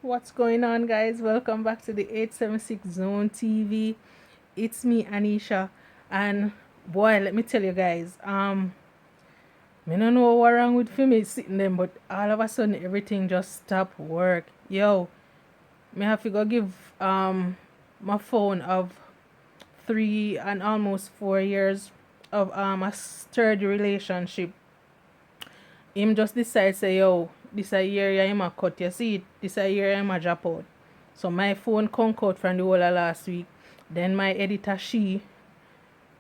What's going on, guys? Welcome back to the 876 Zone TV. It's me, Anisha, and boy, let me tell you guys, I don't know what wrong with me sitting there, but all of a sudden everything just stopped work. Yo, me have to go give my phone of 3 and almost 4 years of a sturdy relationship. Him just decide say, yo, this a year yeah, him a cut, you see it, this a year him a drop out. So my phone come out from the whole of last week. Then my editor she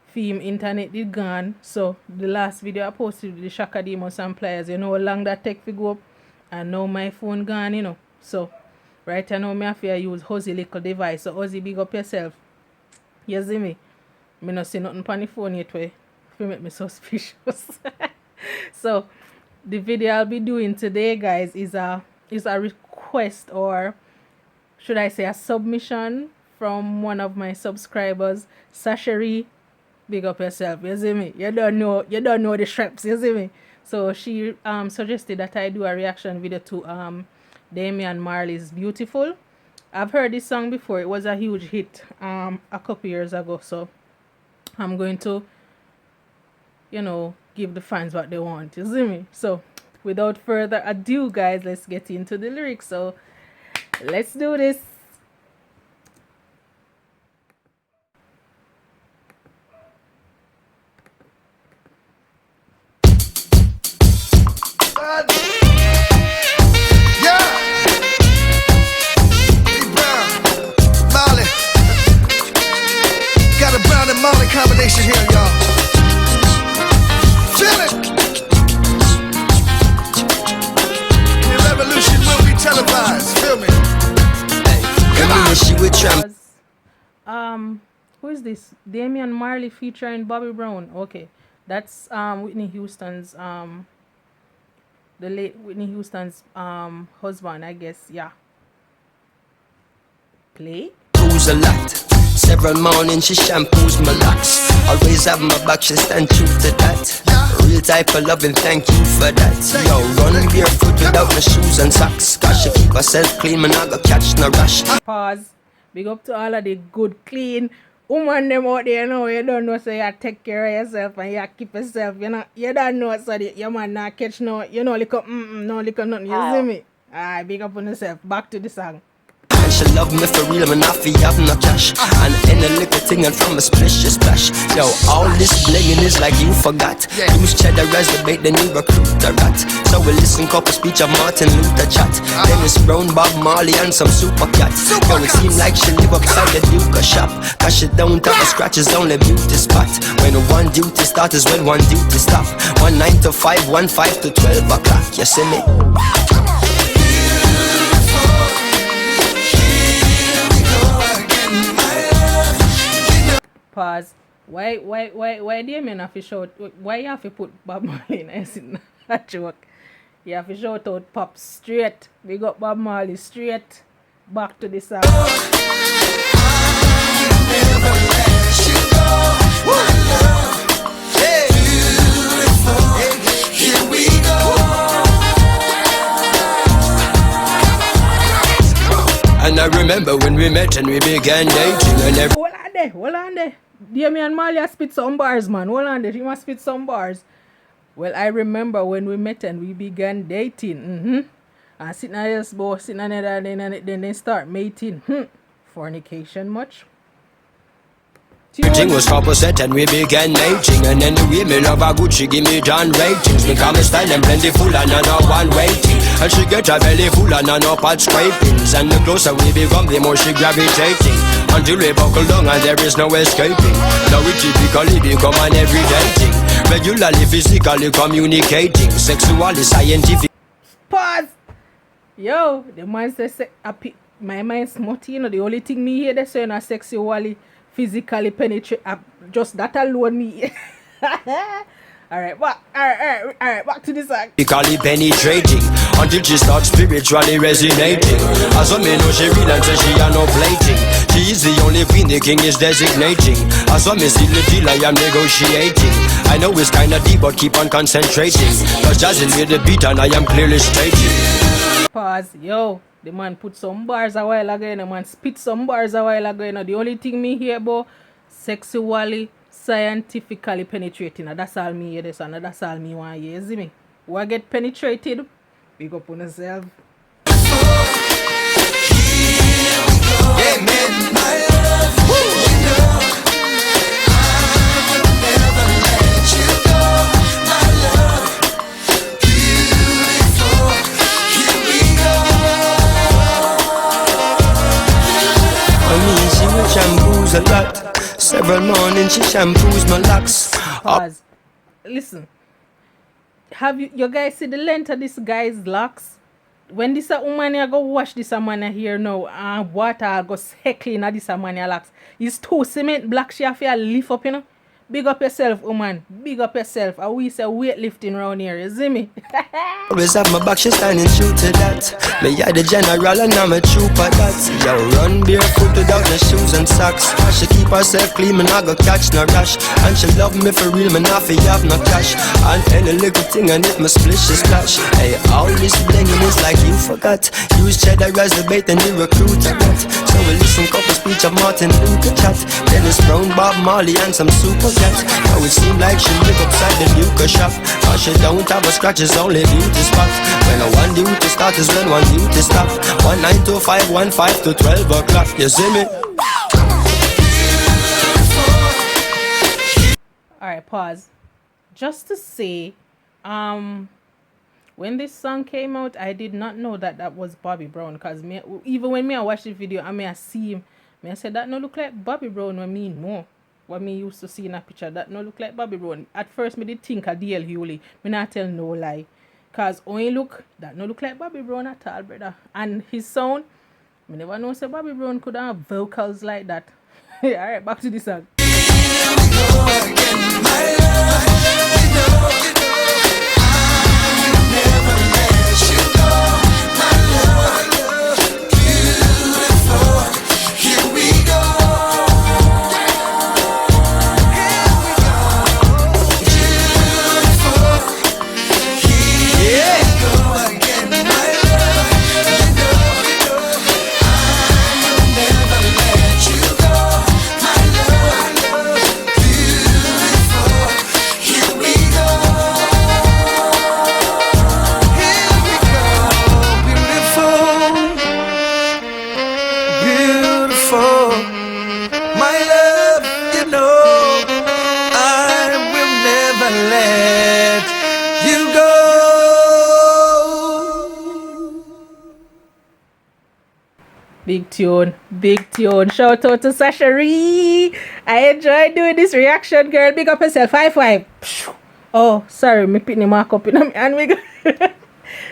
film internet did gone. So the last video I posted with the Shaka Demos and Pliers, you know how long that take to go up, and now my phone gone, you know. So right now me have to use Huzzy little device. So Huzzy, big up yourself. You see me? Me not see nothing on the phone yet way. If you make me suspicious. So the video I'll be doing today, guys, is a request, or should I say a submission from one of my subscribers, Sasheri. Big up yourself, you see me? You don't know the shreps, you see me? So she suggested that I do a reaction video to Damian Marley's Beautiful. I've heard this song before. It was a huge hit a couple years ago, so I'm going to, you know, give the fans what they want, you see me? So without further ado, guys, let's get into the lyrics. So let's do this. Combination here, y'all. Feel it. The revolution will be televised. Feel me? Hey, come on. Who is this? Damian Marley featuring Bobby Brown. Okay, that's Whitney Houston's the late Whitney Houston's husband, I guess. Yeah. Play. Who's a lot? Several mornings she shampoos my locks. Always have my back, she stand true to that. Real type of loving, thank you for that. Yo, run barefoot without my shoes and socks. Cause she keep herself clean, man, I go catch no rush. Pause. Big up to all of the good, clean woman them out there, you know. You don't know, so you take care of yourself and you keep yourself, you know. You don't know, so your man not catch no, you know, lick up, no, lick up nothing, you see me? Alright, big up on yourself. Back to the song. She love me for real, man, I feel have no cash. And any little thing and from a splish, she splash. Yo, all this blinging is like you forgot. Use cheddar as the bait, then you recruit the rat. So we listen couple speech of Martin Luther chat. Dennis Brown, Bob Marley and some super cat. Yo, it seem like she live upside the Duke shop. Cause she don't have a scratch, it's only beauty spot. When one duty start is when one duty stop. 1 9 to 5, 1 5 to 12 o'clock, you see me? Pause. Why Damian have to shout? Why you have to put Bob Marley in? It's not a joke. You have to shout out Pop straight. We got Bob Marley straight. Back to the song. Here we go. And I remember when we met and we began dating and Hold on there. Damian Marley spit some bars, man. Hold on there. He must spit some bars. Well, I remember when we met and we began dating. And sitting on this boy, sitting on there, then they start mating. Fornication much? everything was proper set and we began mating. And then the women of a good, she give me John ratings. Because my style and plentiful and I know one waiting. And she get a belly full and I know pot scrapings. And the closer we become, the more she gravitating. Until we buckle down and there is no escaping. Now we typically become an everyday thing. Regularly, physically communicating. Sexually, scientific. Pause! Yo, the man says, my mind's smutty, you know, the only thing me hear they say na sexually, physically penetrate, just that alone me. Alright, back to the song. Physically penetrating until she starts spiritually resonating. As a me know she real and say she are no plating. She is the only queen the king is designating. As a me see the deal I am negotiating. I know it's kinda deep but keep on concentrating. Cause jazzing with the beat and I am clearly stating. Pause. Yo, the man put some bars a while ago, the man spit some bars a while ago. You know, the only thing me hear about sexually, scientifically penetrating. That's all me hear this, and that's all me want hear. You see me? Who get penetrated? Big up on yourself. Amen. My love, you know, I'll never let you go. My love, beautiful. Here we go. I mean, she will shampoos a lot. Several mornings she shampoos my locks. Pause. Listen. Have you guys see the length of this guy's locks? When this a woman I go wash this a man here now, and water I go heckling at this a man locks. It's too cement black she have to lift up, you know. Big up yourself, woman. Big up yourself. And we say weightlifting around here, you see me? Always have my back, she standing true to that. Me are the general and I'm a trooper that. Yo, run barefoot without no shoes and socks. She keep herself clean, me not go catch no rash. And she love me for real, me not fi have no cash. And any little thing and it me splish she splash. Hey, all this blinging is like you forgot. Use cheddar as the bait and the recruiter got. So we listen couple speech of Martin Luther chat. Dennis Brown, Bob Marley and some super cat. Now it seem like she live upside the Luca shop. Cause she don't have a scratch, it's only beauty spot. When I want duty start is when one duty stop. 1 9 to 5, 1 5 to 12 o'clock. You see me? Alright, pause. Just to say, when this song came out, I did not know that that was Bobby Brown. Because even when I watched the video, I see him. I said, that no look like Bobby Brown when me know. What me used to see in a picture, that no look like Bobby Brown. At first, me did think of DL Hewley. Me not tell no lie. Because when you look, that no look like Bobby Brown at all, brother. And his sound, me never know say Bobby Brown could have vocals like that. Alright, back to the song. Big tune. Shout out to Sasha Ree. I enjoyed doing this reaction, girl. Big up yourself. 5-5. Oh, sorry, me put the mark up in my hand.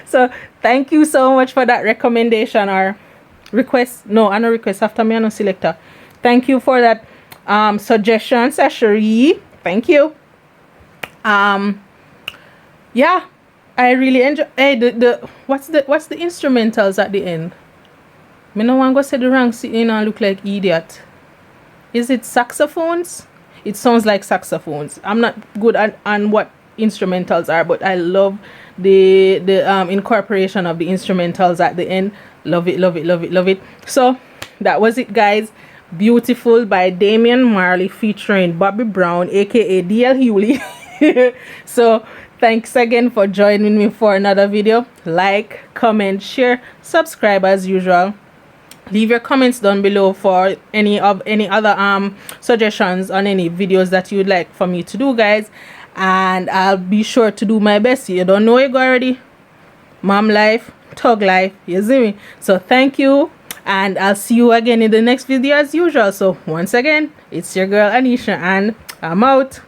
So, thank you so much for that recommendation or request. No, I no request. After me, I no selector. Thank you for that suggestion, Sasha Ree. Thank you. Yeah, I really enjoy. Hey, what's the instrumentals at the end? Me no want to say the wrong thing and look like idiot. Is it saxophones? It sounds like saxophones. I'm not good on what instrumentals are, but I love the incorporation of the instrumentals at the end. Love it, love it, love it, love it. So that was it, guys. Beautiful by Damian Marley featuring Bobby Brown, aka DL Hewley. So thanks again for joining me for another video. Like, comment, share, subscribe as usual. Leave your comments down below for any other suggestions on any videos that you'd like for me to do, guys, and I'll be sure to do my best. You don't know it already. Mom life, thug life, you see me? So thank you, and I'll see you again in the next video as usual. So once again, it's your girl Anisha, and I'm out.